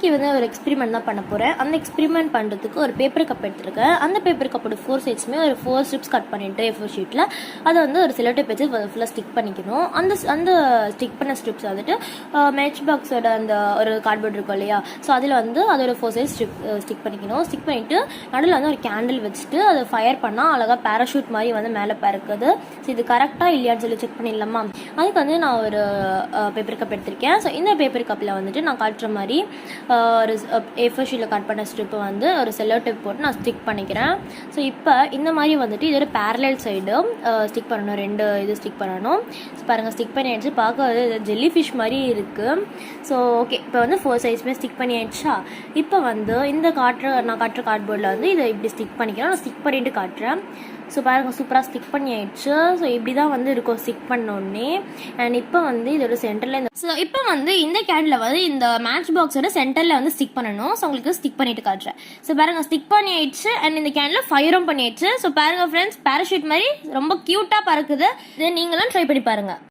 இன்றைக்கி வந்து ஒரு எக்ஸ்பெரிமெண்ட் தான் பண்ண போகிறேன். அந்த எக்ஸ்பெரிமெண்ட் பண்ணுறதுக்கு ஒரு பேப்பர் கப் எடுத்துருக்கேன். அந்த பேப்பர் கப்போட 4 சைட்ஸுமே ஒரு 4 ஸ்ட்ரிப்ஸ் கட் பண்ணிவிட்டு A4 ஷீட்டில் அதை வந்து ஒரு செல்லோ டேப் வச்சு ஃபுல்லாக ஸ்டிக் பண்ணிக்கணும். அந்த ஸ்டிக் பண்ண ஸ்ட்ரிப்ஸ் வந்துட்டு மேட்ச் பாக்ஸோட அந்த ஒரு கார்ட்போர்ட் இருக்கும் இல்லையா, ஸோ அதில் வந்து அதோட 4 சைட்ஸ் ஸ்டிக் பண்ணிக்கணும். ஸ்டிக் பண்ணிவிட்டு நடுவில் வந்து ஒரு கேண்டில் வச்சுட்டு அதை ஃபயர் பண்ணால் அழகாக பேராஷூட் மாதிரி வந்து மேலே பறக்குது. ஸோ இது கரெக்டாக இல்லையான்னு சொல்லி செக் பண்ணிடலாமா? அதுக்கு வந்து நான் ஒரு பேப்பர் கப் எடுத்திருக்கேன். ஸோ இந்த பேப்பர் கப்பில் வந்துட்டு நான் காட்டுற மாதிரி ஒரு A4 ஷீட்டில் கட் பண்ண ஸ்ட்ரிப்பை வந்து ஒரு செல்லோ டேப் போட்டு நான் ஸ்டிக் பண்ணிக்கிறேன். ஸோ இப்போ இந்த மாதிரி வந்துட்டு இதோட பேரலல் சைடு ஸ்டிக் பண்ணணும், 2 இது ஸ்டிக் பண்ணணும். ஸோ பாருங்கள், ஸ்டிக் பண்ணியாச்சு. பார்க்க ஜெல்லி ஃபிஷ் மாதிரி இருக்குது. ஸோ ஓகே, இப்போ வந்து 4 சைட்ஸுமே ஸ்டிக் பண்ணியாச்சா? இப்போ வந்து நான் காட்டுற கார்ட்போர்டில் வந்து இதை இப்படி ஸ்டிக் பண்ணிக்கிறேன். நான் ஸ்டிக் பண்ணிவிட்டு காட்டுறேன். ஸோ பாருங்கள், சூப்பராக ஸ்டிக் பண்ணியாயிடுச்சு. ஸோ இப்படி தான் வந்து இருக்கும் ஸ்டிக் பண்ணோடனே. அண்ட் இப்போ வந்து இதோட சென்டரில் இப்போ வந்து இந்த கேண்டில் வந்து இந்த மேட்ச் பாக்ஸோட சென்டரில் வந்து ஸ்டிக் பண்ணணும். ஸோ உங்களுக்கு ஸ்டிக் பண்ணிட்டு காட்டுறேன். ஸோ பாருங்கள், ஸ்டிக் பண்ணியாயிடுச்சு. அண்ட் இந்த கேண்டில் ஃபயரும் பண்ணியாயிடுச்சு. ஸோ பாருங்கள் ஃப்ரெண்ட்ஸ், பேராஷூட் மாதிரி ரொம்ப க்யூட்டாக பறக்குது. இதை நீங்களும் ட்ரை பண்ணி பாருங்கள்.